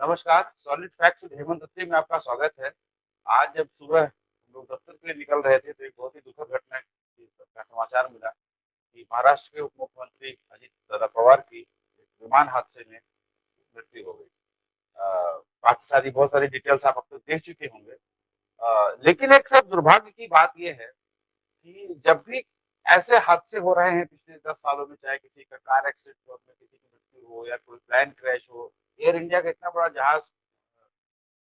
नमस्कार। Solid facts with Hemant दत्ती में आपका स्वागत है। आज जब सुबह हम लोग दफ्तर के लिए निकल रहे थे तो एक बहुत ही दुखद घटना का समाचार मिला कि महाराष्ट्र के उप मुख्यमंत्री अजित दादा पवार की एक विमान हादसे में मृत्यु हो गई। बाकी सारी बहुत सारी डिटेल्स आप अब तक देख चुके होंगे। लेकिन एक सब दुर्भाग्य की बात यह है कि जब भी ऐसे हादसे हो रहे हैं पिछले 10 सालों में, चाहे किसी का कार एक्सीडेंट हो, में किसी की मृत्यु हो या कोई प्लेन क्रैश हो, एयर इंडिया का इतना बड़ा जहाज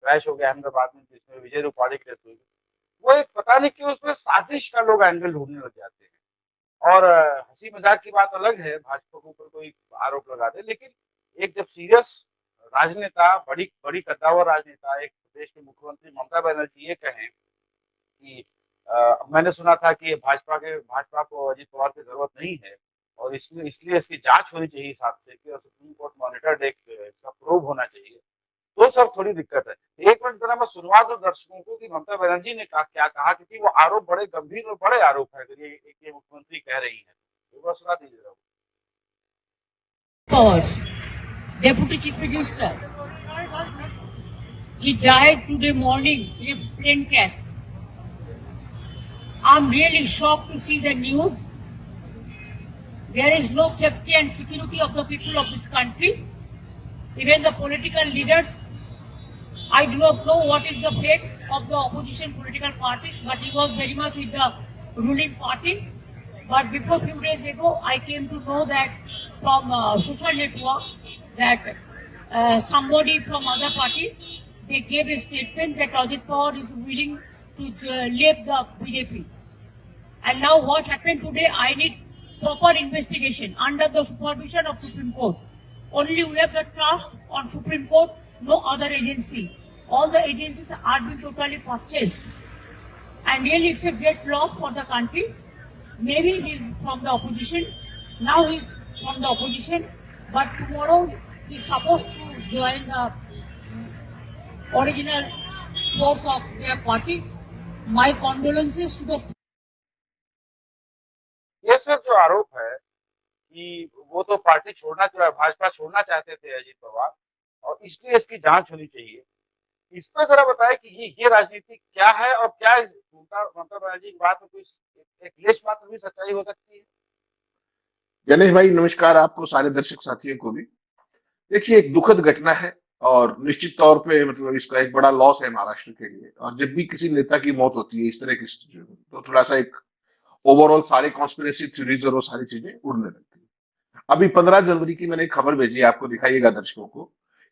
क्रैश हो गया अहमदाबाद में जिसमें विजय रूपाणी की डेथ हुई, वो एक पता नहीं क्यों उसमें साजिश का लोग एंगल ढूंढने लग जाते हैं। और हंसी मजाक की बात अलग है, भाजपा के ऊपर कोई आरोप लगा दे, लेकिन एक जब सीरियस राजनेता, बड़ी बड़ी कद्दावर राजनेता, एक प्रदेश के मुख्यमंत्री ममता बनर्जी ये कहें कि मैंने सुना था कि भाजपा को अजित पवार की जरूरत नहीं है और इसलिए इसलिए इसकी जांच होनी चाहिए इस हादसे की और सुप्रीम कोर्ट मॉनिटर्ड एक इसका प्रूव होना चाहिए, तो सर थोड़ी दिक्कत है। एक मिनट जरा मैं सुनवा दूं दर्शकों को कि ममता बनर्जी ने कहा क्या कहा, क्योंकि वो आरोप बड़े गंभीर और बड़े आरोप है, अगर ये मुख्यमंत्री कह रही है तो सुना दीजिएगा। Pause. Deputy Chief Minister, he died today morning in a plane crash. I'm really shocked to see the news. There is no safety and security of the people of this country. Even the political leaders, I do not know what is the fate of the opposition political parties, but he was very much with the ruling party. But before few days ago, I came to know that from social network that somebody from other party, they gave a statement that Ajit Pawar is willing to leave the BJP. And now what happened today, I need proper investigation under the supervision of Supreme Court. Only we have the trust on Supreme Court, no other agency. All the agencies are being totally purchased. And really it's a great loss for the country. Maybe he's from the opposition, now he's from the opposition, but tomorrow he's supposed to join the original force of their party. My condolences to the ये sir जो आरोप है कि वो तो party छोड़ना, जो है भाजपा छोड़ना चाहते थे अजित पवार और इसलिए इसकी जांच होनी चाहिए, इस पर जरा बताएं कि ये राजनीति क्या है और क्या ममता बनर्जी की बात में कोई एक लेश मात्र भी सच्चाई हो सकती है। गणेश भाई नमस्कार, आपको सारे दर्शक साथियों को भी। देखिए, एक दुखद घटना है और निश्चित तौर पे मतलब इसका एक बड़ा लॉस है महाराष्ट्र के लिए। और जब भी किसी नेता की मौत होती है इस तरह की स्थिति में तो थोड़ा सा एक ओवरऑल सारे कॉन्स्पिरेसी थ्योरीज और वो सारी चीजें उड़ने लगती है। अभी 15 जनवरी की मैंने एक खबर भेजी है, आपको दिखाइएगा दर्शकों को,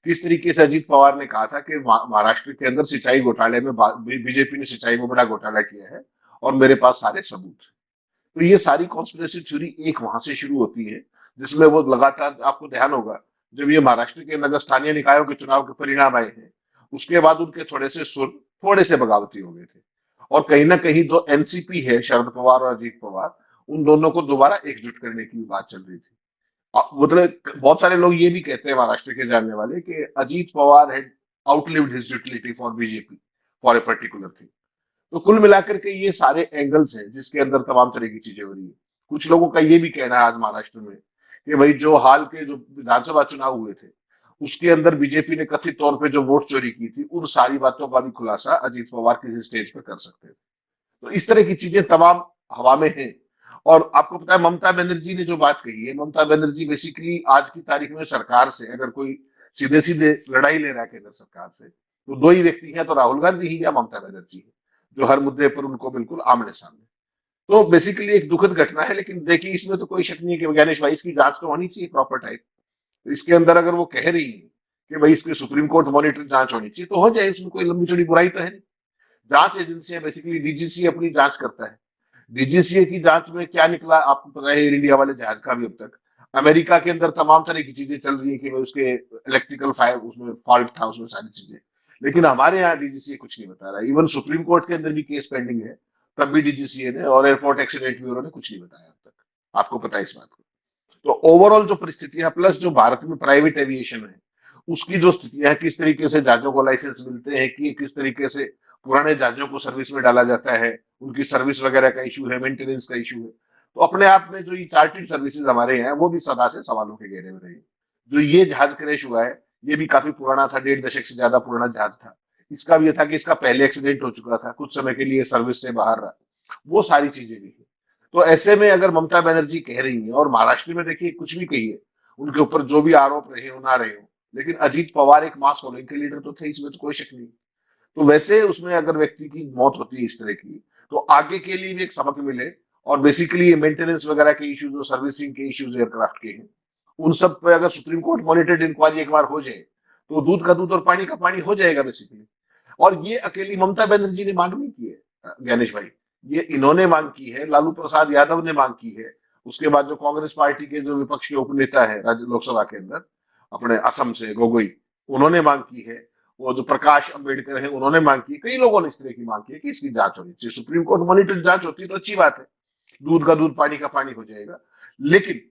किस तरीके से अजीत पवार ने कहा था कि महाराष्ट्र के अंदर सिंचाई घोटाले में बीजेपी ने सिंचाई में बड़ा घोटाला किया है और मेरे पास सारे सबूत हैं। तो ये सारी कॉन्स्पिरेसी थ्योरी एक वहां से शुरू होती है, जिसमें वो लगातार, आपको ध्यान होगा जब ये महाराष्ट्र के नगर स्थानीय निकायों के चुनाव के परिणाम आए हैं उसके बाद उनके थोड़े से सुर थोड़े से बगावती हो गए थे और कहीं ना कहीं जो एनसीपी है, शरद पवार और अजीत पवार, उन दोनों को दोबारा एकजुट करने की बात चल रही थी। मतलब बहुत सारे लोग ये भी कहते हैं, महाराष्ट्र के जानने वाले, कि Ajit Pawar had outlived his utility for BJP for a particular thing. तो कुल मिलाकर के ये सारे एंगल्स हैं जिसके अंदर तमाम तरह की चीजें हो रही है। कुछ लोगों का ये भी कहना है आज महाराष्ट्र में कि भाई जो हाल के जो विधानसभा चुनाव हुए थे उसके अंदर बीजेपी ने कथित तौर पे जो वोट चोरी की थी उन सारी बातों का भी खुलासा अजीत पवार किसी स्टेज पे कर सकते थे। तो इस तरह की चीजें तमाम हवा में हैं। और आपको पता है ममता बनर्जी ने जो बात कही है, ममता बनर्जी बेसिकली आज की तारीख में सरकार से अगर कोई सीधे सीधे लड़ाई ले रहा है केंद्र सरकार से तो दो ही व्यक्ति हैं, तो राहुल गांधी ही या ममता बनर्जी है, जो हर मुद्दे पर उनको बिल्कुल आमने सामने। तो बेसिकली एक दुखद घटना है, लेकिन देखिए इसमें तो कोई शक नहीं है कि गणेश भाई इसकी जांच तो होनी चाहिए प्रॉपर टाइप। तो इसके अंदर अगर वो कह रही है कि भाई इसकी सुप्रीम कोर्ट मॉनिटर जांच होनी चाहिए तो हो जाए, इसमें कोई लंबी चौड़ी बुराई तो है नहीं। जांच एजेंसियां बेसिकली डीजीसी अपनी जांच करता है। डीजीसीए की जांच में क्या निकला आपको पता है, एयर इंडिया वाले जहाज का भी अब तक अमेरिका के अंदर तमाम तरह की चीजें चल रही है कि भाई उसके इलेक्ट्रिकल फायर उसमें फॉल्ट था, उसमें सारी चीजें। लेकिन हमारे यहाँ डीजीसीए कुछ नहीं बता रहा। इवन सुप्रीम कोर्ट के अंदर भी केस पेंडिंग है, तब भी डीजीसीए ने और एयरपोर्ट एक्सीडेंट ब्यूरो ने कुछ नहीं बताया अब तक। आपको पता है इस बात को। तो ओवरऑल जो परिस्थितियां प्लस जो भारत में प्राइवेट एविएशन है उसकी जो स्थितियां है, किस तरीके से जहाजों को लाइसेंस मिलते हैं, कि किस तरीके से पुराने जहाजों को सर्विस में डाला जाता है, उनकी सर्विस वगैरह का इशू है, मेंटेनेंस का इशू है। तो अपने आप में जो ये चार्टर्ड सर्विसेज हमारे हैं वो भी सदा से सवालों के घेरे में रही। जो ये जहाज क्रैश हुआ है ये भी काफी पुराना था, 1.5 दशक से ज्यादा पुराना जहाज था। इसका भी ये था कि इसका पहले एक्सीडेंट हो चुका था, कुछ समय के लिए सर्विस से बाहर रहा, वो सारी चीजें भी है। तो ऐसे में अगर ममता बनर्जी कह रही है, और महाराष्ट्र में देखिए कुछ भी कहिए, उनके ऊपर जो भी आरोप रहे हो ना रहे हो, लेकिन अजीत पवार एक मास फॉलोइंग के लीडर तो थे, इसमें तो कोई शक नहीं। तो वैसे उसमें अगर व्यक्ति की मौत होती है इस तरह की, तो आगे के लिए भी एक सबक मिले। और बेसिकली ये मेंटेनेंस वगैरह के इश्यूज और सर्विसिंग के इश्यूज एयरक्राफ्ट के हैं, उन सब पे अगर सुप्रीम कोर्ट मॉनिटर्ड इंक्वायरी एक बार हो जाए, तो दूध का दूध और पानी का पानी हो जाएगा बेसिकली। और ये अकेली ममता बनर्जी ने मांग नहीं की है ज्ञानेश भाई, ये इन्होंने मांग की है, लालू प्रसाद यादव ने मांग की है, उसके बाद जो कांग्रेस पार्टी के जो विपक्ष के उपनेता है राज्य लोकसभा के अंदर, अपने असम से गोगोई, उन्होंने मांग की है, वो जो प्रकाश अंबेडकर है उन्होंने मांग की, कई लोगों ने इस तरह की मांग की है कि इसकी जांच होनी चाहिए। सुप्रीम कोर्ट मॉनिटर्ड जांच होती है तो अच्छी बात है, दूध का दूध पानी का पानी हो जाएगा। लेकिन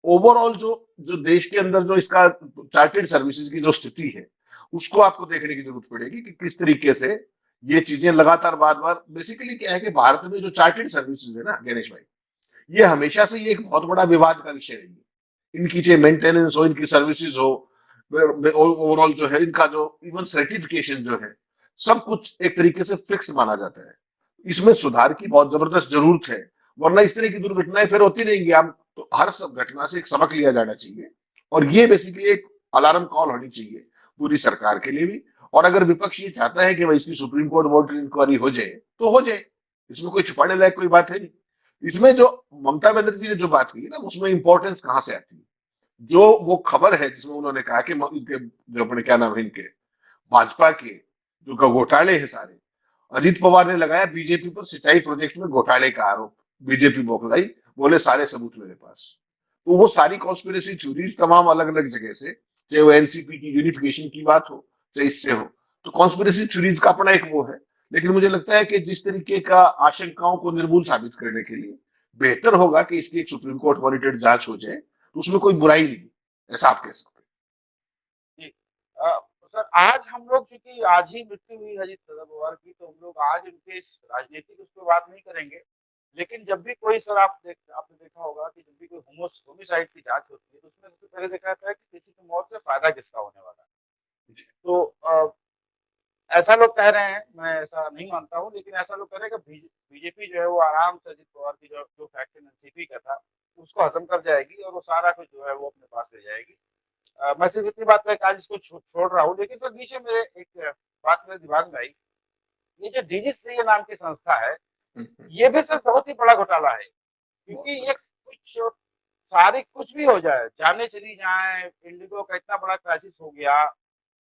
ओवरऑल जो जो देश के अंदर जो इसका चार्टेड सर्विसेज की जो स्थिति है, उसको आपको देखने की जरूरत पड़ेगी कि किस तरीके से ये चीजें लगातार बार बार, बेसिकली क्या है कि भारत में जो चार्टेड सर्विसेज है ना गणेश भाई, ये हमेशा से ये एक बहुत बड़ा विवाद का विषय रही है। इनकी चाहे मेंटेनेंस हो, इनकी सर्विसेज हो, ओवरऑल जो है इनका जो इवन सर्टिफिकेशन जो है, सब कुछ एक तरीके से फिक्स माना जाता है। इसमें सुधार की बहुत जबरदस्त जरूरत है, वरना इस तरह की दुर्घटनाएं फिर होती रहेंगी। हम तो हर सब घटना से एक सबक लिया जाना चाहिए, और ये बेसिकली एक अलार्म कॉल होनी चाहिए पूरी सरकार के लिए भी। और अगर विपक्ष ये चाहता है कि भाई इसकी सुप्रीम कोर्ट मॉनिटरिंग इंक्वायरी हो जाए तो हो जाए, इसमें कोई छुपाने लायक कोई बात है नहीं। इसमें जो ममता बनर्जी ने जो बात की ना, उसमें इंपॉर्टेंस कहां से आती है? जो वो खबर है जिसमें उन्होंने कहा कि इनके जो अपने क्या नाम है इनके भाजपा के जो घोटाले हैं सारे, अजीत पवार ने लगाया बीजेपी पर सिंचाई प्रोजेक्ट में घोटाले का आरोप, बीजेपी बौखलाई, बोले सारे सबूत मेरे पास। तो वो सारी कॉन्स्पिरेसी थ्योरीज तमाम अलग अलग जगह से, चाहे वो एनसीपी की यूनिफिकेशन की बात हो, चाहे इससे हो, तो कॉन्स्पिरेसी थ्योरीज का अपना एक वो है। लेकिन मुझे लगता है कि जिस तरीके का आशंकाओं को निर्मूल साबित करने के लिए बेहतर होगा कि इसकी एक सुप्रीम कोर्ट मॉनिटर्ड जांच हो जाए, तो उसमें कोई बुराई नहीं, ऐसा आप कह सकते जी। सर आज हम लोग चूंकि आज ही मृत्यु हुई अजीत पवार की, तो हम लोग आज उनके इस राजनीतिक उस पर बात नहीं करेंगे। लेकिन जब भी कोई सर आपने देखा होगा कि जब भी कोई होमिसाइड की जांच होती है, तो उसमें सबसे पहले देखा जाता है कि किसी की मौत से फायदा किसका होने वाला है। हैं। तो ऐसा लोग कह रहे हैं, मैं ऐसा नहीं मानता हूँ, लेकिन ऐसा लोग कह रहे हैं कि बीजेपी जो है वो आराम से अजीत पवार की जो जो फैक्शन एनसीपी का था उसको हजम कर जाएगी, और वो सारा कुछ जो है वो अपने पास ले जाएगी। मैं सिर्फ इतनी बात है कि आज इसको छोड़ रहा हूँ। लेकिन सर बीच में मेरे एक बात मेरे दिमाग में आई, ये जो डीजीसीए नाम की संस्था है, ये भी सर बहुत ही बड़ा घोटाला है। क्योंकि ये कुछ सारी कुछ भी हो जाए, जाने चली जाए, इंडिगो का इतना बड़ा क्राइसिस हो गया,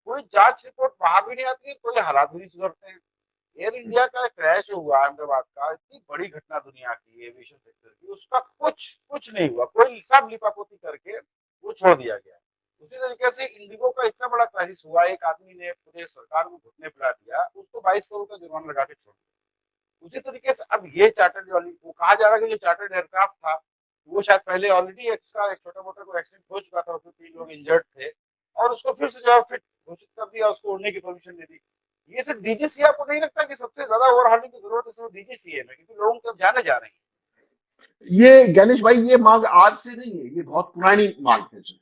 कोई जांच रिपोर्ट बाहर भी नहीं आती है, कोई हालात भी नहीं सुधरते हैं। एयर इंडिया का क्रैश हुआ अहमदाबाद का, इतनी बड़ी घटना दुनिया की एविएशन सेक्टर की, उसका कुछ कुछ नहीं हुआ, कोई सब लिपापोती करके वो छोड़ दिया गया। उसी तरीके से इंडिगो का इतना बड़ा क्राइसिस हुआ, एक आदमी ने पूरे सरकार को घुटने पिला दिया, उसको 22 करोड़ का जुर्माना लगा के छोड़ दिया। उसी तरीके से अब ये चार्टर्ड वाली, वो कहा जा रहा है कि जो चार्टर्ड एयरक्राफ्ट था वो शायद पहले ऑलरेडी एक छोटा मोटा कोई एक्सीडेंट हो चुका था, उसमें 3 लोग इंजर्ड थे, और उसको फिर से जो है फिट घोषित कर दिया, उसको उड़ने की परमिशन दे दी। ये सिर्फ डीजीसीए, आपको नहीं लगता कि सबसे ज्यादा ओवरहॉलिंग की जरूरत है सिर्फ डीजीसीए में, क्योंकि लोगों को जाने जा रहे हैं। ये गणेश भाई, ये मांग आज से नहीं है, ये बहुत पुरानी मांग है जो,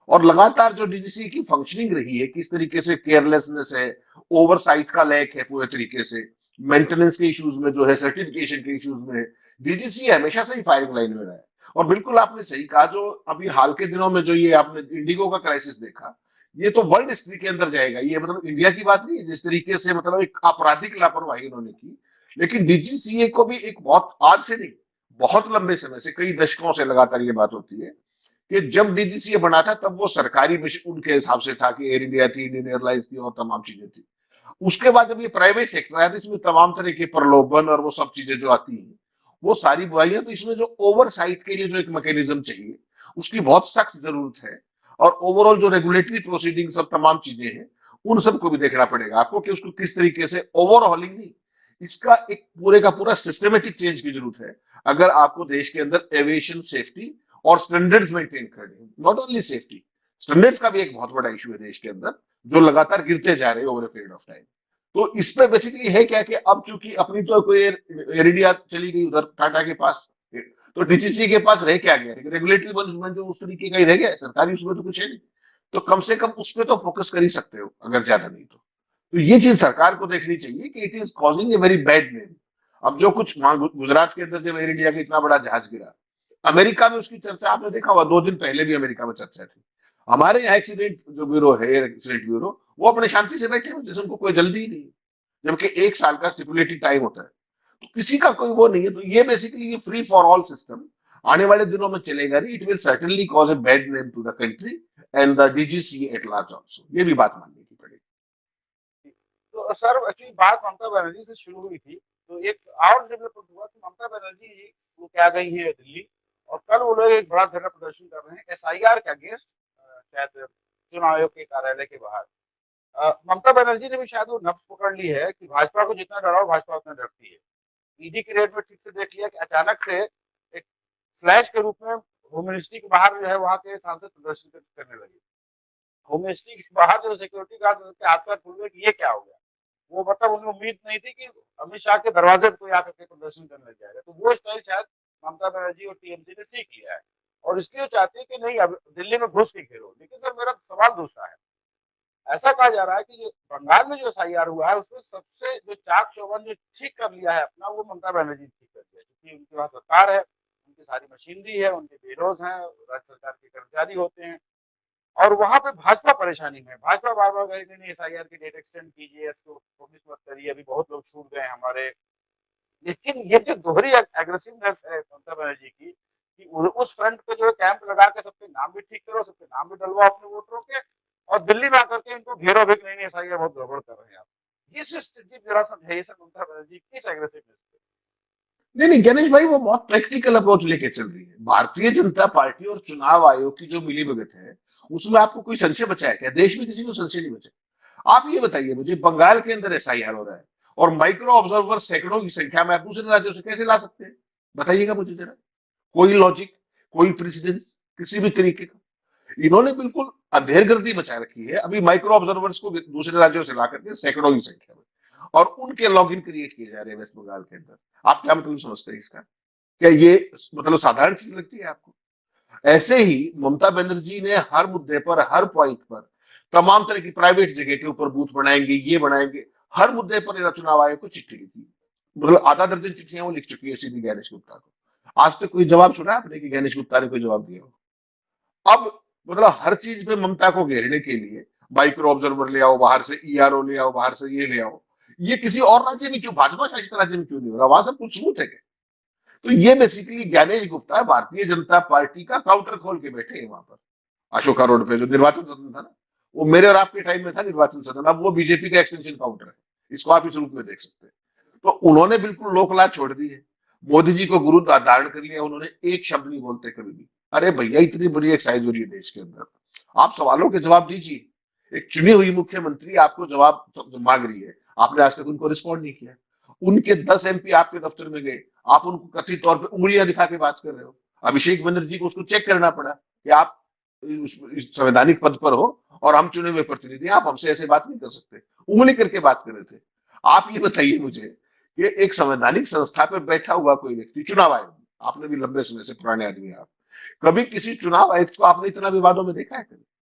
और लगातार जो डीजीसी की फंक्शनिंग रही है, किस तरीके से केयरलेसनेस है, ओवरसाइट का लैक है पूरे तरीके से, मेंटेनेंस के इश्यूज में जो है, सर्टिफिकेशन के इश्यूज में, डीजीसी हमेशा से ही फायरिंग लाइन में रहा है। और बिल्कुल आपने सही कहा, जो अभी हाल के दिनों में जो ये आपने इंडिगो का क्राइसिस देखा, ये तो वर्ल्ड हिस्ट्री के अंदर जाएगा। ये मतलब इंडिया की बात नहीं है, जिस तरीके से मतलब एक आपराधिक लापरवाही उन्होंने की। लेकिन डीजीसीए को भी एक बहुत आज से नहीं, बहुत लंबे समय से, कई दशकों से लगातार ये बात होती है कि जब डीजीसीए बना था तब वो सरकारी मिशन उनके हिसाब से था, कि एयर इंडिया थी, इंडियन एयरलाइंस थी, और तमाम चीजें थी। उसके बाद जब ये प्राइवेट सेक्टर आया, तो इसमें तमाम तरह के प्रलोभन और वो सब चीजें जो आती हैं, वो सारी बुराइयां, तो इसमें जो ओवरसाइट के लिए जो एक मैकेनिज्म चाहिए, उसकी बहुत सख्त जरूरत है। और ओवरऑल जो रेगुलेटरी प्रोसीडिंग सब तमाम चीजें हैं, उन सबको भी देखना पड़ेगा आपको, कि उसको किस तरीके से ओवरहॉलिंग नहीं, इसका एक पूरे का पूरा सिस्टमेटिक चेंज की जरूरत है, अगर आपको देश के अंदर एविएशन सेफ्टी और स्टैंडर्ड्स मेंटेन करने। नॉट ओनली सेफ्टी, स्टैंडर्ड्स का भी एक बहुत बड़ा इशू है देश के अंदर, जो लगातार गिरते जा रहे हैं over a period of time. तो इस पे बेसिकली है क्या कि अब चूंकि अपनी तो कोई एयर इंडिया चली गई उधर टाटा के पास, तो डीजीसी के पास रह क्या गया, रेगुलेटरी मैनेजमेंट जो उस तरीके का ही रह गया, सरकारी उसमें तो कुछ है नहीं। तो कम से कम उस पे तो फोकस कर ही सकते हो, अगर ज्यादा नहीं तो ये चीज सरकार को देखनी चाहिए कि it is causing a very bad name. अब जो कुछ वहां गुजरात के अंदर जब एयर इंडिया का इतना बड़ा जहाज गिरा, अमेरिका में उसकी चर्चा आपने देखा हुआ, 2 दिन पहले भी अमेरिका में चर्चा थी। हमारे यहाँ एक्सीडेंट जो ब्यूरो है, एयर एक्सीडेंट ब्यूरो, वो अपने शांति से बैठे हैं, जैसे उनको कोई जल्दी ही नहीं है, जबकि 1 साल का स्टिपुलेटेड टाइम होता है। तो किसी का कोई वो नहीं है। तो ये बेसिकली ये फ्री फॉर ऑल सिस्टम आने वाले दिनों में चलेगा नहीं। It will certainly cause a bad name to the country and the DGC at large also. ये भी बात मानने की पड़ेगी। तो सर एक्चुअली बात ममता बनर्जी से शुरू हुई थी, तो एक और डेवलपमेंट हुआ कि ममता बनर्जी जी वो क्या गई है दिल्ली, और कल वो लोग एक बड़ा धरना प्रदर्शन कर रहे हैं एसआईआर के अगेंस्ट, शायद चुनाव आयोग के कार्यालय के बाहर। ममता बनर्जी ने भी शायद वो नब्ज पकड़ ली है कि भाजपा को जितना डराओ भाजपा उतना डरती है। ईडी की रेड में ठीक से देख लिया कि अचानक से एक फ्लैश के रूप में होम मिनिस्ट्री के बाहर जो है वहां के सांसद प्रदर्शन करने लगे। होम मिनिस्ट्री के बाहर जो सिक्योरिटी गार्ड सबके हाथ पैर खुल गए कि ये क्या हो गया। वो मतलब उन्हें उम्मीद नहीं थी कि अमित शाह के दरवाजे पर कोई आकर के प्रदर्शन करने लग जाएगा। तो वो स्टाइल शायद ममता बनर्जी और टीएमसी ने सीख लिया है, और इसलिए चाहती है कि नहीं अब दिल्ली में घुस के घेरो। लेकिन सर मेरा सवाल दूसरा है, ऐसा कहा जा रहा है कि जो बंगाल में जो एसआईआर हुआ है उसमें सबसे जो चाक चौबंद जो ठीक कर लिया है अपना, वो ममता बनर्जी ठीक कर दिया, क्योंकि उनके पास सरकार है, उनकी सारी मशीनरी है, उनके पेरोज हैं, राज्य सरकार के कर्मचारी होते हैं, और वहां पे भाजपा परेशानी में। भाजपा बार बार कह रही है एसआईआर की डेट एक्सटेंड कीजिए, इसको प्रोमिस मत करिए, अभी बहुत लोग छूट गए हमारे। लेकिन ये जो दोहरी एग्रेसिवनेस है ममता बनर्जी की कि उस फ्रंट पे जो है कैंप लगा के सबके नाम भी ठीक करो, सबके नाम भी डलवाओ अपने वोटरों के, और दिल्ली में आकर के इनको घेरो भी नहीं एसआईआर बहुत गड़बड़ कर रहे हैं आप। ये स्थिति विरासत है ये सर ममता बनर्जी की इस एग्रेसिवनेस पे। नहीं नहीं गणेश भाई, वो बहुत प्रैक्टिकल अप्रोच लेके चल रही है भारतीय जनता पार्टी और चुनाव आयोग की जो मिलीभगत है, उसमें आपको कोई संशय बचा है क्या? देश में किसी को संशय नहीं बचा। आप ये बताइए मुझे, बंगाल के अंदर एसआईआर हो रहा है और माइक्रो ऑब्जर्वर सैकड़ों की संख्या में आप दूसरे राज्यों से कैसे ला सकते हैं? बताइएगा मुझे जरा। कोई लॉजिक, कोई प्रेसिडेंस किसी भी तरीके का? इन्होंने बिल्कुल अंधेरगर्दी मचा रखी है। अभी माइक्रो ऑब्जर्वर्स को दूसरे राज्यों से ला करके सैकड़ों की संख्या में, और उनके लॉगिन क्रिएट किए जा रहे हैं वेस्ट बंगाल के अंदर। आप क्या मतलब समझते हैं इसका? क्या ये मतलब साधारण चीज लगती है आपको? ऐसे ही ममता बनर्जी ने हर मुद्दे पर, हर पॉइंट पर, तमाम तरह की प्राइवेट जगह के ऊपर बूथ बनाएंगे, ये बनाएंगे, हर मुद्दे पर चुनाव आयोग को चिट्ठी लिखी। मतलब आधा दर्जन चिट्ठियां वो लिख चुकी है सीधी गणेश गुप्ता को। आज तक कोई जवाब सुना आपने कि गणेश गुप्ता ने कोई जवाब दिया हो? अब मतलब हर चीज पे ममता को घेरने के लिए माइक्रो ऑब्जर्वर ले आओ बाहर से, ईआरओ ले आओ बाहर से, ये ले आओ। ये किसी और राज्य में क्यों, भाजपा शासित राज्य में क्यों नहीं हो रहा? वहां सब कुछ स्मूथ है क्या? तो ये बेसिकली ज्ञानेश गुप्ता भारतीय जनता पार्टी का काउंटर खोल के बैठे हैं वहां पर। अशोका रोड पे जो निर्वाचन सदन था ना, वो मेरे और आपके टाइम में था निर्वाचन सदन, अब वो बीजेपी का एक्सटेंशन काउंटर है। इसको आप इस रूप में देख सकते हैं। तो उन्होंने बिल्कुल लोकलाज छोड़ दी है। मोदी जी को गुरु धारण कर लिया उन्होंने, एक शब्द नहीं बोलते कभी भी। अरे भैया, इतनी बड़ी एक्साइज हो रही है देश के अंदर, आप सवालों के जवाब दीजिए। एक चुनी हुई मुख्यमंत्री आपको जवाब मांग रही है, आपने आज तक उनको रिस्पॉन्ड नहीं किया। उनके 10 एमपी आपके दफ्तर में गए, आप उनको कथित तौर पर उंगलियां दिखा के बात कर रहे हो। अभिषेक बनर्जी को उसको चेक करना पड़ा कि आप इस संवैधानिक पद पर हो और हम चुने हुए प्रतिनिधि, आप हमसे ऐसे बात नहीं कर सकते। उंगली करके बात कर रहे थे। आप ये बताइए मुझे कि एक संवैधानिक संस्था पे बैठा हुआ कोई व्यक्ति, चुनाव आयोग, आपने भी लंबे समय से पुराने आदमी हैं आप, कभी किसी चुनाव आयुक्त को आपने इतना विवादों में देखा है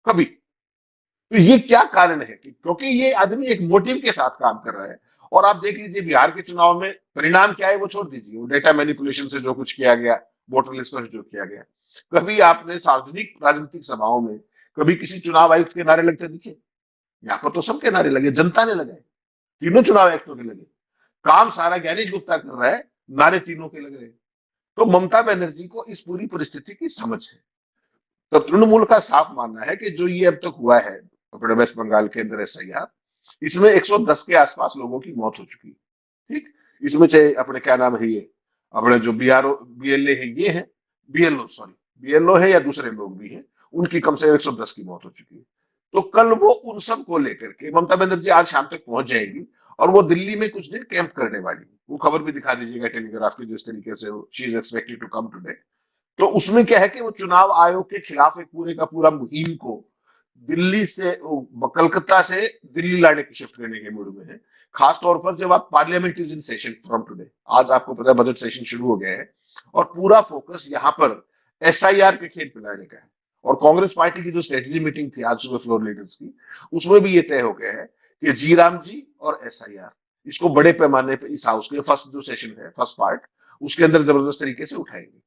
कभी? तो ये क्या कारण है कि क्योंकि ये आदमी एक मोटिव के साथ काम कर रहा है। और आप देख लीजिए बिहार के चुनाव में परिणाम क्या है वो छोड़ दीजिए, वो डेटा मैनिपुलेशन से जो कुछ किया गया, वोटर लिस्ट में जो किया गया। कभी आपने सार्वजनिक राजनीतिक सभाओं में कभी किसी चुनाव आयुक्त के नारे लगते दिखे? यहाँ पर तो सबके नारे लगे, जनता ने लगाए, तीनों चुनाव आयुक्तों के लगे। काम सारा ज्ञानेश गुप्ता कर रहा है, नारे तीनों के लग रहे हैं। तो ममता बनर्जी को इस पूरी परिस्थिति की समझ है। तो तृणमूल का साफ मानना है कि जो ये अब तक हुआ है अपने वेस्ट बंगाल के अंदर एसआईआर, इसमें 110 के आसपास लोगों की मौत हो चुकी है। ठीक, इसमें चाहे अपने क्या नाम है, ये अपने जो बीआरओ बीएलए है, ये है बीएलओ, सॉरी बीएलओ है या दूसरे लोग भी हैं, उनकी कम से कम 110 की मौत हो चुकी है। तो कल वो उन सब को लेकर के ममता बनर्जी आज शाम तक पहुंच जाएगी और वो दिल्ली में कुछ दिन कैंप करने वाली है। वो खबर भी दिखा दीजिएगा टेलीग्राफ की, जिस तरीके से she is expected to come today. तो उसमें क्या है कि वो चुनाव आयोग के खिलाफ एक पूरे का पूरा मुहिम को दिल्ली से, कलकत्ता से दिल्ली लाने की, शिफ्ट करने के मूड में है। खास तौर पर जब आप, parliament is in session from today, आज आपको पता है बजट सेशन शुरू हो गया है, और पूरा फोकस यहाँ पर एसआईआर के खेल पिलाने का है। और कांग्रेस पार्टी की जो स्ट्रेटेजी मीटिंग थी आज सुबह फ्लोर लीडर्स की, उसमें भी ये तय हो गया है कि जी राम जी और SIR इसको बड़े पैमाने पर इस हाउस के फर्स्ट जो सेशन है, फर्स्ट पार्ट, उसके अंदर जबरदस्त तरीके से उठाएंगे।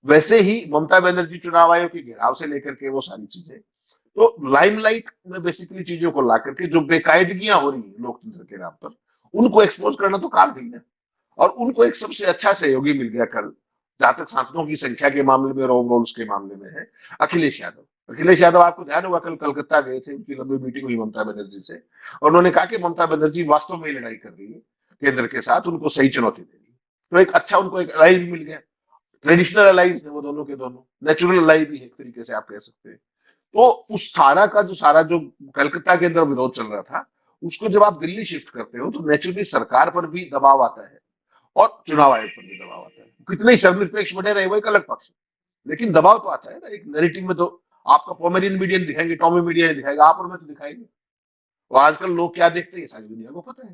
वैसे ही ममता बनर्जी चुनाव आयोग के घेराव से लेकर के वो सारी चीजें, तो लाइमलाइट में बेसिकली चीजों को ला करके जो बेकायदगियां हो रही है लोकतंत्र के नाम पर, उनको एक्सपोज करना तो काम नहीं है। और उनको एक सबसे अच्छा सहयोगी मिल गया कल, जहां तक सांसदों की संख्या के मामले में और ओवरऑल्स के मामले में है, अखिलेश यादव। अखिलेश यादव, आपको ध्यान होगा कल कलकत्ता गए थे, उनकी लंबी मीटिंग हुई ममता बनर्जी से, और उन्होंने कहा कि ममता बनर्जी वास्तव में लड़ाई कर रही है केंद्र के साथ, उनको सही चुनौती दे रही है। तो एक अच्छा उनको एक अलाइ भी मिल गया। ट्रेडिशनल अलाइज है वो दोनों के दोनों, नेचुरल अलाई भी है एक तरीके से आप कह सकते हैं। तो उस सारा जो कलकत्ता के अंदर विरोध चल रहा था, उसको जब आप दिल्ली शिफ्ट करते हो तो नेचुरली सरकार पर भी दबाव आता है और चुनाव आयोग पर भी दबाव आता है। कितने ही शर्मनिरपेक्ष बने रहे वो एक अलग पक्ष है, लेकिन दबाव तो आता है ना एक नैरेटिव में। तो आपका पोमेरियन मीडिया दिखाएंगे, टॉमी मीडिया दिखाएगा, आप और मैं तो दिखाएंगे। और आजकल लोग क्या देखते हैं सारी दुनिया को पता है।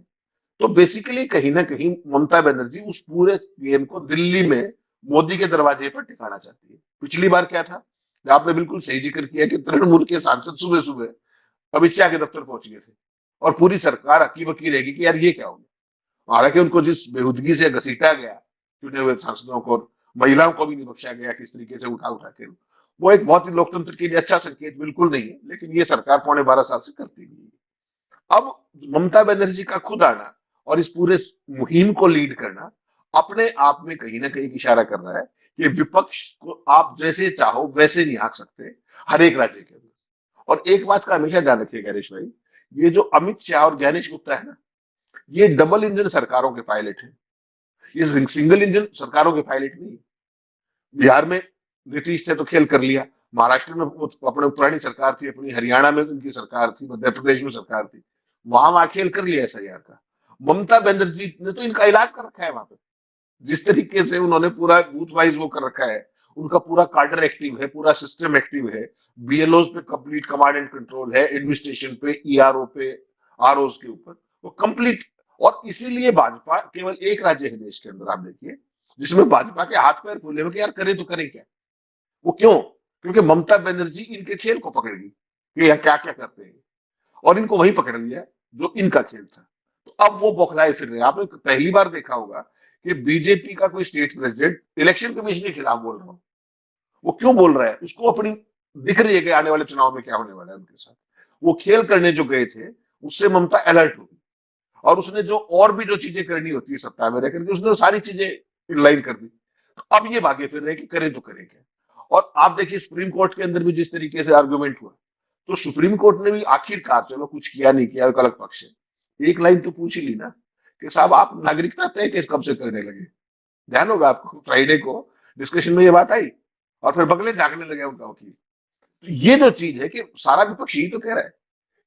तो बेसिकली कहीं ना कहीं ममता बनर्जी उस पूरे गेम को दिल्ली में मोदी के दरवाजे पर टिकाना चाहती है। पिछली बार क्या था, आपने बिल्कुल सही जिक्र किया कि तृणमूल के सांसद सुबह सुबह अमित शाह के दफ्तर पहुंच गए थे और पूरी सरकार अकी बकी रहेगी कि यार ये क्या हो गया। हालांकि उनको जिस बेहूदगी से घसीटा गया चुने हुए सांसदों को, और महिलाओं को भी नहीं बख्शा गया किस तरीके से उठा उठा के, वो एक बहुत ही लोकतंत्र के लिए अच्छा संकेत बिल्कुल नहीं है। लेकिन ये सरकार पौने 12 साल से करती नहीं है। अब ममता बनर्जी का खुद आना और इस पूरे मुहिम को लीड करना अपने आप में कहीं ना कहीं इशारा कर रहा है कि विपक्ष को आप जैसे चाहो वैसे नहीं हाँक सकते हर एक राज्य के अंदर। और एक बात का हमेशा ध्यान रखिए गणेश भाई, ये जो अमित शाह और ज्ञानेश गुप्ता है ना, ये डबल इंजन सरकारों के पायलट है, ये सिंगल इंजन सरकारों के पायलट नहीं है। बिहार में नीतीश ने तो खेल कर लिया, महाराष्ट्र में अपने पुरानी सरकार थी अपनी, हरियाणा में उनकी सरकार थी, मध्य प्रदेश में सरकार थी, वहां खेल कर लिया SIR का। ममता बनर्जी ने तो इनका इलाज कर रखा है वहां पे। जिस तरीके से उन्होंने पूरा बूथ वाइज वो कर रखा है, उनका पूरा कार्डर एक्टिव है, पूरा सिस्टम एक्टिव है, BLOs पे कंप्लीट कमांड एंड कंट्रोल है, एडमिनिस्ट्रेशन पे, ERO पे, ROs के ऊपर वो कंप्लीट। और इसीलिए भाजपा केवल एक राज्य है देश के अंदर, आप देखिए, जिसमें भाजपा के हाथ पैर फूले हुए कि यार करें तो करें क्या। वो क्यों? क्योंकि ममता बनर्जी इनके खेल को पकड़ गई कि यह क्या क्या करते हैं, और इनको वही पकड़ लिया जो इनका खेल था। तो अब वो बौखलाए फिर रहे हैं। आपने पहली बार देखा होगा कि बीजेपी का कोई स्टेट प्रेसिडेंट इलेक्शन कमीशन के खिलाफ बोल रहा हो। वो क्यों बोल रहा है? उसको अपनी दिख रही है कि आने वाले चुनाव में क्या होने वाला है उनके साथ। वो खेल करने जो गए थे, उससे ममता अलर्ट हो गई, और उसने जो और भी जो चीजें करनी होती है सत्ता में रहकर के, उसने वो सारी चीजें इनलाइन कर दी। तो अब ये भागे फिर रहे कि करें तो करें क्या। और आप देखिए सुप्रीम कोर्ट के अंदर भी जिस तरीके से आर्गुमेंट हुआ, तो सुप्रीम कोर्ट ने भी आखिरकार, चलो कुछ किया नहीं किया एक अलग पक्ष है, एक लाइन तो पूछ ही ली ना कि साहब आप नागरिकता तय किस कब से करने लगे। ध्यान होगा आपको फ्राइडे को डिस्कशन में ये बात आई, और फिर बगले झांकने लगे उनका वकील। तो ये जो चीज है कि सारा विपक्ष यही तो कह रहा है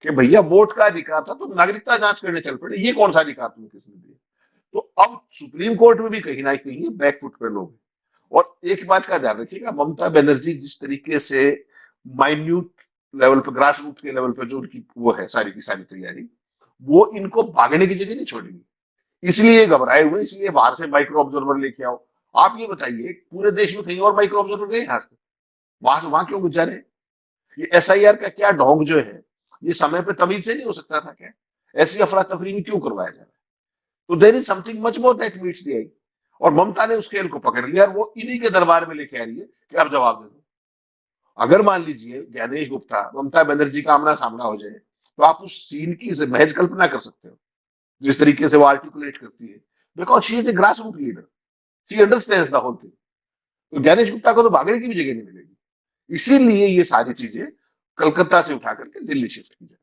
कि भैया वोट का अधिकार था तो नागरिकता जांच करने चल पड़े, ये कौन सा अधिकार तुम्हें किसने दिया। तो अब सुप्रीम कोर्ट में भी कहीं ना कहीं बैकफुट पे लोग हैं। और एक बात का ध्यान रखिएगा, ममता बनर्जी जिस तरीके से माइन्यूट लेवल पे, ग्रास रूट के लेवल पे जो उनकी वो है सारी की सारी तैयारी, वो इनको भागने की जगह नहीं छोड़ेगी। इसलिए घबराए हुए, इसलिए बाहर से माइक्रो ऑब्जर्वर लेके आओ। आप ये बताइए पूरे देश में कहीं और माइक्रो ऑब्जर्वर गए आज तक? वहां से वहां क्यों घुस जा रहे हैं? ये SIR का क्या ढोंग जो है, ये समय पे तमीज से नहीं हो सकता था क्या? ऐसी अफरा तफरी में क्यों करवाया जा रहा है? तो there is something much more that meets the eye. और ममता ने उस खेल को पकड़ लिया और वो इन्हीं के दरबार में लेके आ रही है कि आप जवाब दे दो। अगर मान लीजिए ज्ञानेश गुप्ता ममता बनर्जी का आमना सामना हो जाए, तो आप उस सीन की महज कल्पना कर सकते हो जिस तरीके से वो आर्टिकुलेट करती है, because she is a grass root leader, she understands the whole thing. तो ज्ञानेश गुप्ता को तो भागने की भी जगह नहीं मिलेगी। इसीलिए ये सारी चीजें कलकत्ता से उठा करके दिल्ली शिफ्ट की जाए।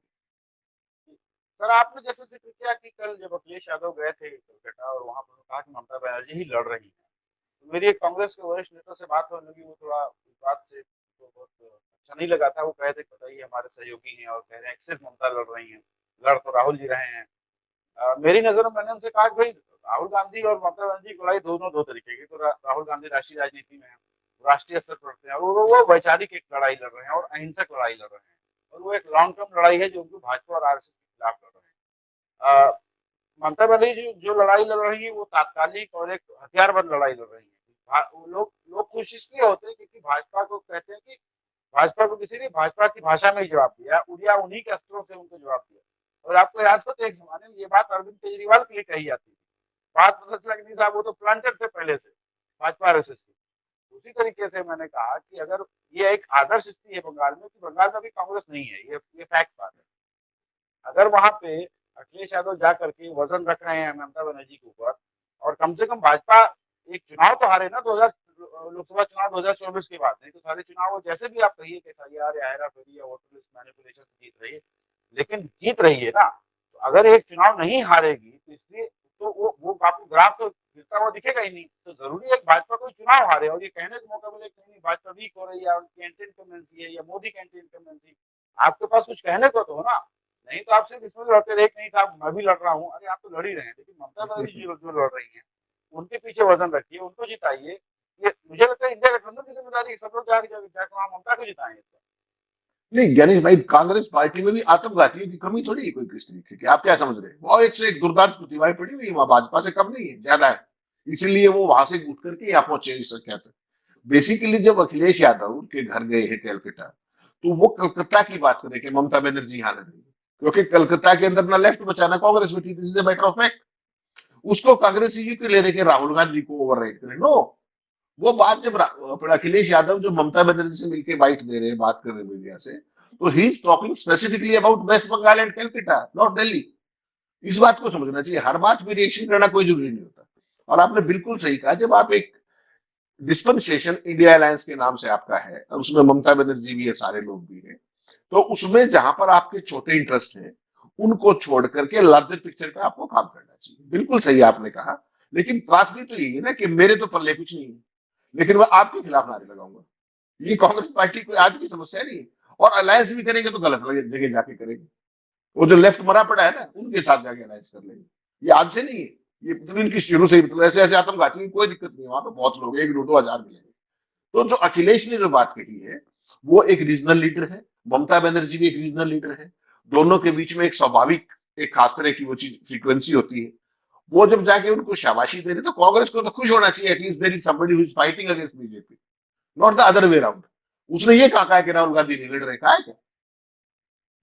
सर आपने जैसे जिक्र किया कि कल जब अखिलेश यादव गए थे कलकत्ता और वहां पर कहा कि ममता बनर्जी ही लड़ रही है, तो मेरी एक कांग्रेस के वरिष्ठ नेता से बात होने लगी, वो थोड़ा इस बात से तो बहुत अच्छा नहीं लगा था। वो कहे थे बताइए हमारे सहयोगी हैं और कह रहे हैं कि सिर्फ ममता लड़ रही हैं, लड़ तो राहुल जी रहे हैं। मेरी नजर में मैंने उनसे कहा कि भाई राहुल गांधी और ममता बनर्जी की लड़ाई दोनों दो तरीके की। तो राहुल गांधी राष्ट्रीय राजनीति में है, राष्ट्रीय स्तर पर हैं, और वो वैचारिक एक लड़ाई लड़ रहे हैं और अहिंसक लड़ाई लड़ रहे हैं, और वो एक लॉन्ग टर्म लड़ाई है जो उनको भाजपा और RSS के खिलाफ लड़ रहे हैं। ममता बनर्जी जो लड़ाई लड़ रही है वो तात्कालिक और एक हथियारबंद लड़ाई लड़ रही है। लोग खुश इसलिए होते हैं क्योंकि भाजपा को कहते हैं कि भाजपा को किसी ने भाजपा की भाषा में ही जवाब दिया, उड़िया उन्हीं के अस्त्रों से उनको जवाब दिया। और आपको याद हो तो एक जमाने में ये बात अरविंद केजरीवाल के लिए कही जाती थी, बात पता चला कि नहीं साहब वो तो प्लांटेड थे पहले से भाजपा आरएसएस की। उसी तरीके से मैंने कहा कि अगर ये एक आदर्श स्थिति है बंगाल में, कि बंगाल में अभी कांग्रेस नहीं है, ये फैक्ट बात है। अगर वहां पे अखिलेश यादव जा करके वजन रख रहे हैं ममता बनर्जी के ऊपर, और कम से कम भाजपा एक चुनाव तो हारे ना 2000 लोकसभा चुनाव 2024 के बाद, नहीं तो सारे चुनाव जैसे भी आप कहिए कि एसआईआर या हेराफेरी या वोटर लिस्ट मैनिपुलेशन जीत रही है, लेकिन जीत रही है ना। तो अगर एक चुनाव नहीं हारेगी तो इसलिए तो वो आपको ग्राफ तो गिरता हुआ दिखेगा ही नहीं। तो जरूरी है कि भाजपा कोई चुनाव हारे और ये कहने को मौका मिले कि नहीं भाजपा वीक हो रही है, उनकी एंटी इनकम्बेंसी है या मोदी की एंटी इनकम्बेंसी, आपके पास कुछ कहने को तो हो ना। नहीं तो आप सिर्फ इसमें लड़ते रहे नहीं साहब मैं भी लड़ रहा हूँ, अरे आप तो लड़ ही रहे हैं, लेकिन ममता बनर्जी जो लड़ रही है उनके पीछे वजन रखिए, उनको जिताइए। ये मुझे लगता है इंडिया गठबंधन की जिम्मेदारी है, सब लोग जाकर वहां ममता को जिताएं। नहीं ज्ञानेश भाई, कांग्रेस पार्टी में भी आतंकवादियों की कमी थोड़ी है कोई किस तरीके की, आप क्या समझ रहे हैं? वो एक से एक दुर्दांत प्रतिभाएं पड़ी हुई है वहां, भाजपा से कम नहीं है, ज्यादा है। इसीलिए वो वहां से उठ करके यहाँ पहुंचे इस कहते हैं। बेसिकली जब अखिलेश यादव के घर गए हैं कलकत्ता, तो वो कलकत्ता की बात करें कि ममता बनर्जी यहाँ लड़ रही है, क्योंकि कलकत्ता के अंदर ना लेफ्ट बचा ना कांग्रेस बची, this is a matter of fact. उसको कांग्रेस ही क्यों ले रहे कि राहुल गांधी को ओवरराइड करें? नो, वो बात जब अखिलेश यादव जो ममता बनर्जी से मिलकर बाइट दे रहे हैं, बात कर रहे हैं मीडिया से, तो he is talking specifically about West Bengal and Calcutta, not Delhi. इस बात को समझना चाहिए, हर बात में रिएक्शन करना कोई जरूरी नहीं होता। और आपने बिल्कुल सही कहा, जब आप एक डिस्पेंसेशन इंडिया अलायंस के नाम से आपका है और उसमें ममता बनर्जी भी है, सारे लोग भी हैं, तो उसमें जहां पर आपके छोटे इंटरेस्ट हैं उनको छोड़ करके लार्जर पिक्चर पे आपको काम करना चाहिए। बिल्कुल सही आपने कहा, लेकिन त्रासदी तो यही है ना कि मेरे तो पल्ले कुछ नहीं है, लेकिन मैं आपके खिलाफ नारे लगाऊंगा। ये कांग्रेस पार्टी कोई आज की समस्या नहीं है। और अलायंस भी करेंगे तो गलत जगह जाके करेंगे, वो जो लेफ्ट मरा पड़ा है ना उनके साथ जाके अलायंस कर लेंगे। ये आज से नहीं है, ये मतलब इनकी शुरू से ही, मतलब ऐसे ऐसे आतंकवादी की कोई दिक्कत नहीं है, वहां पे बहुत लोग, 1-2 हजार मिलेंगे। तो जो अखिलेश ने जो बात कही है, वो एक रीजनल लीडर है, ममता बनर्जी भी एक रीजनल लीडर है, दोनों के बीच में एक स्वाभाविक एक खास तरह की वो चीज फ्रीक्वेंसी होती है। वो जब जाके उनको शाबाशी दे रहे, तो कांग्रेस को तो खुश होना चाहिए, at least there is somebody who is fighting against BJP, not the other way around. उसने ये कहा है कि राहुल गांधी नहीं लड़ रहे, कहा है क्या?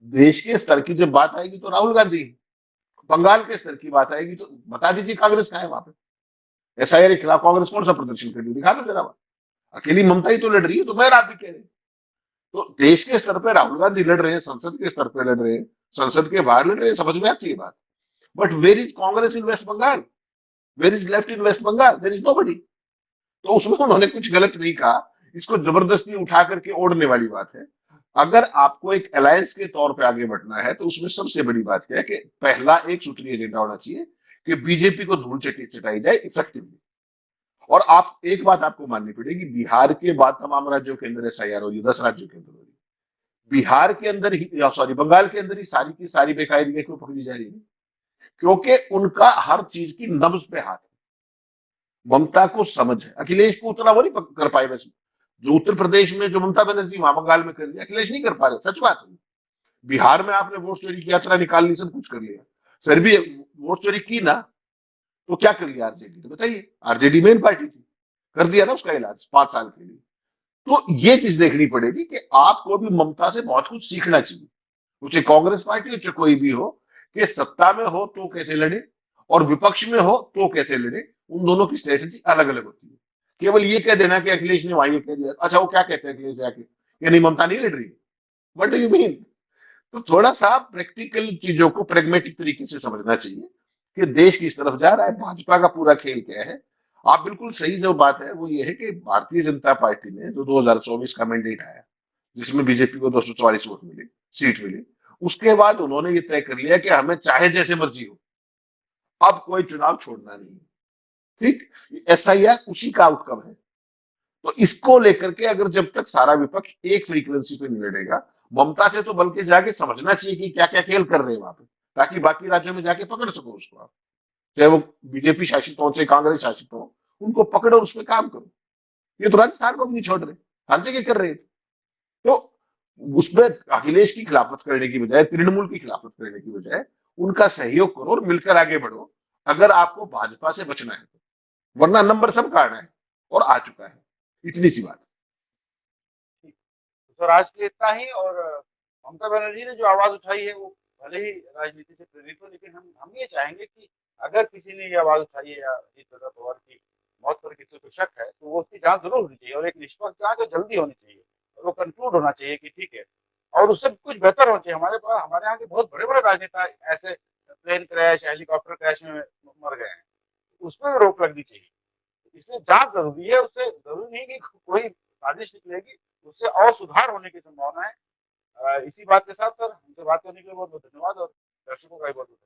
देश के स्तर की जब बात आएगी तो राहुल गांधी, बंगाल के स्तर की बात आएगी तो बता दीजिए कांग्रेस कहाँ है वहां पे? एसआईआर के खिलाफ कांग्रेस कौन सा प्रदर्शन कर रही है, दिखा दो जरा। अकेली ममता ही तो लड़ रही है, तो मैं आप भी कह रहे हैं। तो देश के स्तर पर राहुल गांधी लड़ रहे हैं, संसद के स्तर पर लड़ रहे हैं, संसद के बाहर लड़ रहे हैं, समझ में आती है बात। But where is Congress in West Bengal, where is left in West Bengal? There is nobody. तो उसमें उन्होंने कुछ गलत नहीं कहा, इसको जबरदस्ती उठा करके ओढ़ने वाली बात है। अगर आपको एक अलायंस के तौर पे आगे बढ़ना है, तो उसमें सबसे बड़ी बात क्या है कि पहला एक सूत्रीय एजेंडा होना चाहिए कि बीजेपी को धूल चटाई जाए इफेक्टिवली। और आप एक बात आपको माननी पड़ेगी, बिहार के बाद तमाम राज्यों के अंदर एसआईआर हो रही है, 10 राज्यों के अंदर हो रही है, बिहार के अंदर ही, सॉरी, बंगाल के अंदर ही सारी की सारी बेकायदगी क्यों पकड़ी जा रही है? क्योंकि उनका हर चीज की नब्ज पे हाथ है। ममता को समझ है, अखिलेश को उतना वो नहीं कर पाए वैसे। जो उत्तर प्रदेश में जो ममता बनर्जी वहां बंगाल में कर रही है, अखिलेश नहीं कर पा रहे, सच बात है। बिहार में आपने वोट चोरी की यात्रा निकाल ली, सब कुछ कर लिया, फिर भी वोट चोरी की ना, तो क्या कर लिया आरजेडी? तो बताइए, आरजेडी मेन पार्टी थी, कर दिया ना उसका इलाज 5 साल के लिए। तो ये चीज देखनी पड़ेगी कि आपको भी ममता से बहुत कुछ सीखना चाहिए, चाहे कांग्रेस पार्टी हो चाहे कोई भी हो, कि सत्ता में हो तो कैसे लड़े और विपक्ष में हो तो कैसे लड़े। उन दोनों की स्ट्रेटेजी अलग अलग होती है। केवल ये कह देना कि अखिलेश ने वहां ये कह दिया, अच्छा वो क्या कहते हैं अखिलेश जाके, यानी ममता नहीं लड़ रही, व्हाट डू यू मीन? तो थोड़ा सा प्रैक्टिकल चीजों को प्रैग्मेटिक तरीके से समझना चाहिए कि देश किस तरफ जा रहा है, भाजपा का पूरा खेल क्या है। आप बिल्कुल सही जो बात है वो ये है कि भारतीय जनता पार्टी ने जो 2024 का मैंडेट आया, जिसमें बीजेपी को 244 वोट मिले, सीट मिली, उसके बाद उन्होंने ये तय कर लिया कि हमें चाहे जैसे मर्जी हो, अब कोई चुनाव छोड़ना नहीं है। ठीक, एसआईआर उसी का आउटकम है। तो इसको लेकर के अगर जब तक सारा विपक्ष एक फ्रीक्वेंसी पे नहीं लड़ेगा, ममता से तो बल्कि जाके समझना चाहिए कि क्या क्या खेल कर रहे हैं वहां पे, ताकि बाकी राज्यों में जाके पकड़ सको उसको आप, चाहे वो बीजेपी शासित हो चाहे कांग्रेस शासित हो, उनको पकड़ो, उस पर काम करो। ये तो राजस्थान को भी नहीं छोड़ रहे, हर जगह कर रहे हैं। तो उसमें अखिलेश की खिलाफत करने की बजाय, तृणमूल की खिलाफत करने की बजाय उनका सहयोग करो और मिलकर आगे बढ़ो, अगर आपको भाजपा से बचना है तो। वरना नंबर सब काटना है और आ चुका है, इतनी सी बात। स्वराज के लिए इतना ही। और ममता बनर्जी ने जो आवाज उठाई है वो भले ही राजनीति से प्रेरित हो, लेकिन हम ये चाहेंगे कि अगर किसी ने ये आवाज उठाई है या अजीत प्रताप पवार की मौत पर किसी को शक है, तो वो उसकी जांच जरूर होनी चाहिए, और एक निष्पक्ष जांच जल्दी होनी चाहिए, और वो कंक्लूड होना चाहिए कि ठीक है। और उससे कुछ बेहतर होना चाहिए। हमारे पास, हमारे यहाँ के बहुत बड़े बड़े राजनेता ऐसे प्लेन क्रैश, हेलीकॉप्टर क्रैश में मर गए हैं, उसमें भी रोक लगनी चाहिए। इसलिए जांच जरूरी है। उससे जरूरी नहीं कि कोई साजिश निकलेगी, उससे और सुधार होने की संभावना है। इसी बात के साथ सर, हमसे बात करने के लिए बहुत बहुत धन्यवाद, और दर्शकों का भी बहुत बहुत